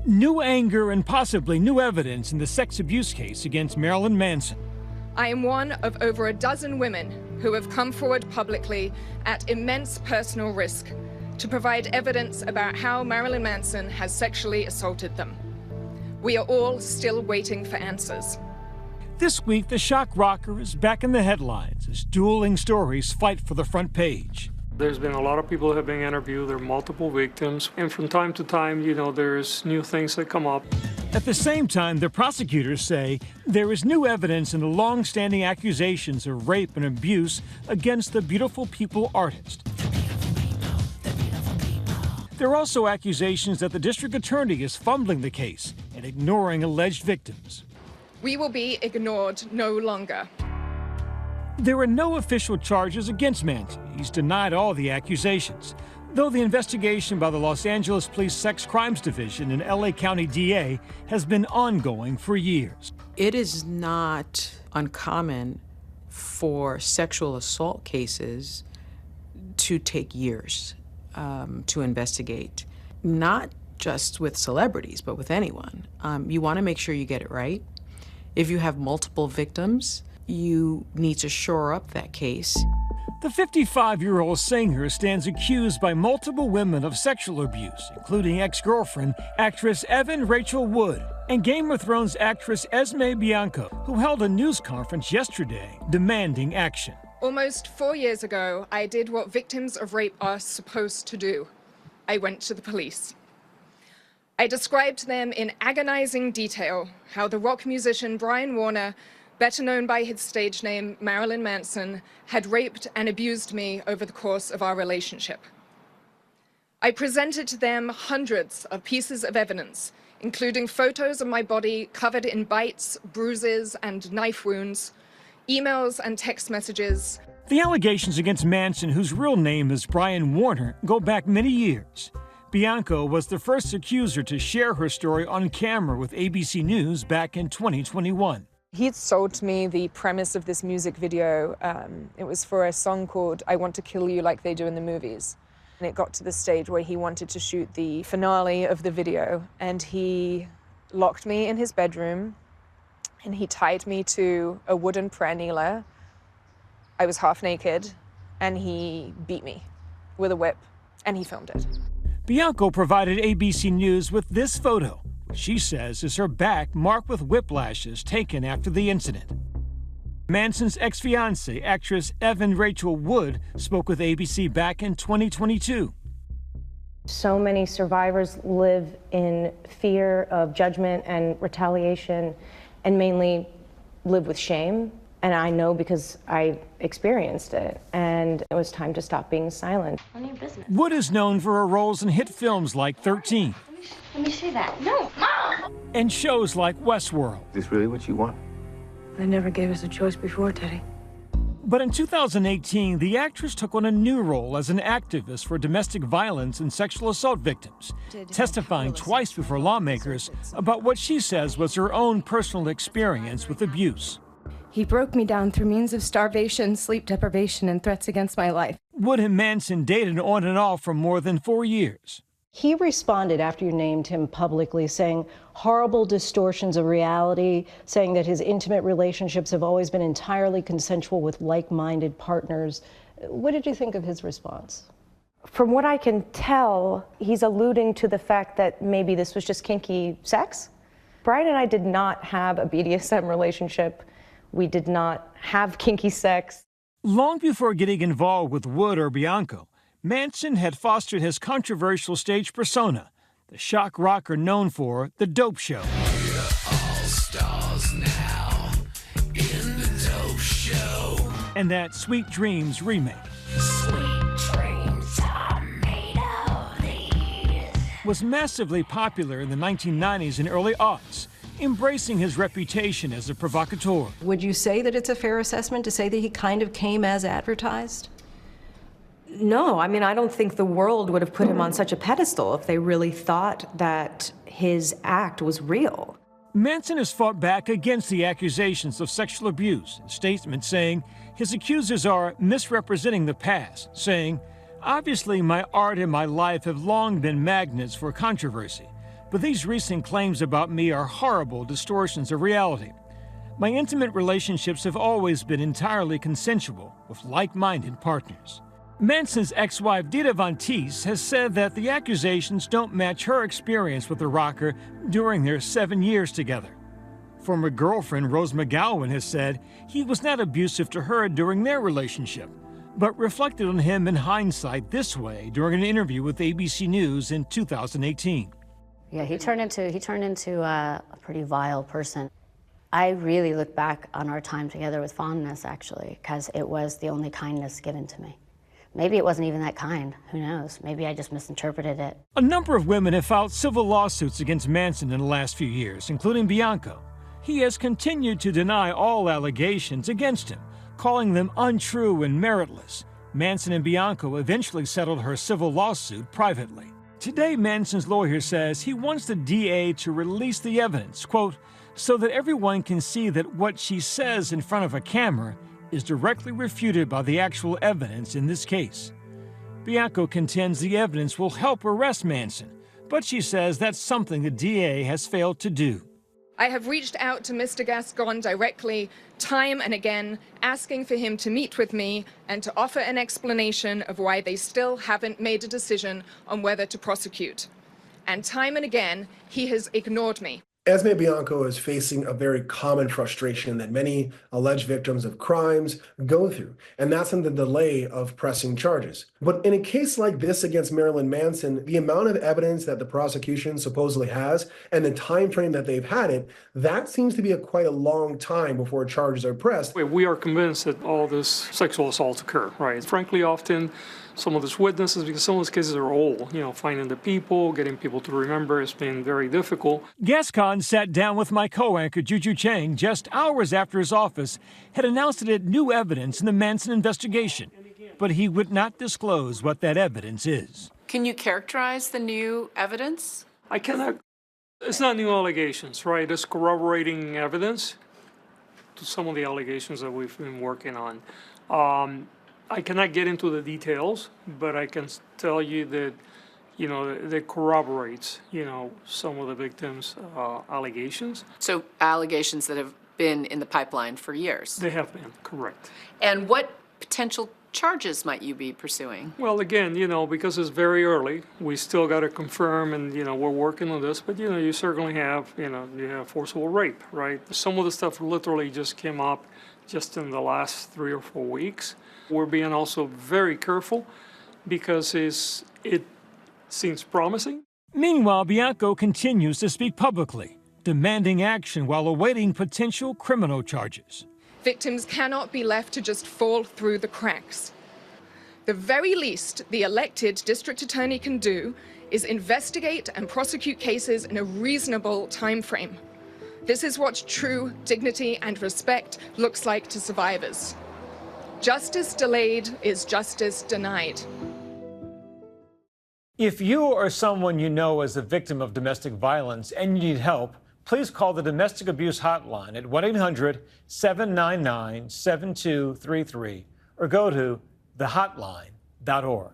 New anger and possibly new evidence in the sex abuse case against Marilyn Manson. I am one of over a dozen women who have come forward publicly at immense personal risk to provide evidence about how Marilyn Manson has sexually assaulted them. We are all still waiting for answers. This week, the shock rocker is back in the headlines as dueling stories fight for the front page. There's been a lot of people who have been interviewed. There are multiple victims. And from time to time, there's new things that come up. At the same time, the prosecutors say there is new evidence in the long-standing accusations of rape and abuse against the Beautiful People artist. There are also accusations that the district attorney is fumbling the case and ignoring alleged victims. We will be ignored no longer. There are no official charges against Manson. He's denied all the accusations, though the investigation by the Los Angeles Police Sex Crimes Division and LA County DA has been ongoing for years. It is not uncommon for sexual assault cases to take years to investigate, not just with celebrities, but with anyone. You want to make sure you get it right. If you have multiple victims, you need to shore up that case. The 55-year-old singer stands accused by multiple women of sexual abuse, including ex-girlfriend, actress Evan Rachel Wood, and Game of Thrones actress Esme Bianco, who held a news conference yesterday demanding action. Almost 4 years ago, I did what victims of rape are supposed to do. I went to the police. I described to them in agonizing detail how the rock musician Brian Warner, better known by his stage name Marilyn Manson, had raped and abused me over the course of our relationship. I presented to them hundreds of pieces of evidence, including photos of my body covered in bites, bruises, and knife wounds, emails and text messages. The allegations against Manson, whose real name is Brian Warner, go back many years. Bianco was the first accuser to share her story on camera with ABC News back in 2021. He had sold me the premise of this music video. It was for a song called I Want to Kill You Like They Do in the Movies. And it got to the stage where he wanted to shoot the finale of the video, and he locked me in his bedroom and he tied me to a wooden prayer kneeler. I was half naked and he beat me with a whip, and he filmed it. Bianco provided ABC News with this photo, which she says is her back marked with whiplashes taken after the incident. Manson's ex-fiancée, actress Evan Rachel Wood, spoke with ABC back in 2022. So many survivors live in fear of judgment and retaliation, and mainly live with shame. And I know because I experienced it, and it was time to stop being silent. None of your business. Wood is known for her roles in hit films like 13. Let me see that. No, Mom! And shows like Westworld. Is this really what you want? They never gave us a choice before, Teddy. But in 2018, the actress took on a new role as an activist for domestic violence and sexual assault victims, testifying twice before lawmakers about what she says was her own personal experience with abuse. He broke me down through means of starvation, sleep deprivation, and threats against my life. Wood and Manson dated on and off for more than 4 years. He responded after you named him publicly, saying horrible distortions of reality, saying that his intimate relationships have always been entirely consensual with like-minded partners. What did you think of his response? From what I can tell, he's alluding to the fact that maybe this was just kinky sex. Brian and I did not have a BDSM relationship. We did not have kinky sex. Long before getting involved with Wood or Bianco, Manson had fostered his controversial stage persona, the shock rocker known for The Dope Show. We're all stars now in The Dope Show. And that Sweet Dreams remake. Sweet dreams are made of these. Was massively popular in the 1990s and early aughts, embracing his reputation as a provocateur. Would you say that it's a fair assessment to say that he kind of came as advertised? No, I mean, I don't think the world would have put him on such a pedestal if they really thought that his act was real. Manson has fought back against the accusations of sexual abuse, in statements saying his accusers are misrepresenting the past, saying, "Obviously, my art and my life have long been magnets for controversy. But these recent claims about me are horrible distortions of reality. My intimate relationships have always been entirely consensual with like-minded partners. Manson's ex-wife Dita Von Teese has said that the accusations don't match her experience with the rocker during their 7 years together. Former girlfriend Rose McGowan has said he was not abusive to her during their relationship, but reflected on him in hindsight this way during an interview with ABC News in 2018. Yeah, he turned into a pretty vile person. I really look back on our time together with fondness, actually, because it was the only kindness given to me. Maybe it wasn't even that kind. Who knows? Maybe I just misinterpreted it. A number of women have filed civil lawsuits against Manson in the last few years, including Bianco. He has continued to deny all allegations against him, calling them untrue and meritless. Manson and Bianco eventually settled her civil lawsuit privately. Today, Manson's lawyer says he wants the DA to release the evidence, quote, so that everyone can see that what she says in front of a camera is directly refuted by the actual evidence in this case. Bianco contends the evidence will help arrest Manson, but she says that's something the DA has failed to do. I have reached out to Mr. Gascon directly, time and again, asking for him to meet with me and to offer an explanation of why they still haven't made a decision on whether to prosecute. And time and again, he has ignored me. Esme Bianco is facing a very common frustration that many alleged victims of crimes go through, and that's in the delay of pressing charges. But in a case like this against Marilyn Manson, the amount of evidence that the prosecution supposedly has and the time frame that they've had it, that seems to be quite a long time before charges are pressed. We are convinced that all this sexual assaults occur, right? Frankly, often some of these witnesses, because some of these cases are old, finding the people, getting people to remember has been very difficult. Gascon sat down with my co-anchor Juju Chang just hours after his office had announced it had new evidence in the Manson investigation, but he would not disclose what that evidence is. Can you characterize the new evidence? I cannot. It's not new allegations, right? It's corroborating evidence to some of the allegations that we've been working on. I cannot get into the details, but I can tell you that, that corroborates, some of the victims' allegations. So allegations that have been in the pipeline for years? They have been, correct. And what potential charges might you be pursuing? Well, again, because it's very early, we still got to confirm, and, we're working on this, but, you certainly have, you have forcible rape, right? Some of the stuff literally just came up just in the last 3 or 4 weeks. We're being also very careful because it seems promising. Meanwhile, Bianco continues to speak publicly, demanding action while awaiting potential criminal charges. Victims cannot be left to just fall through the cracks. The very least the elected district attorney can do is investigate and prosecute cases in a reasonable time frame. This is what true dignity and respect looks like to survivors. Justice delayed is justice denied. If you or someone you know is a victim of domestic violence and you need help, please call the Domestic Abuse Hotline at 1-800-799-7233 or go to thehotline.org.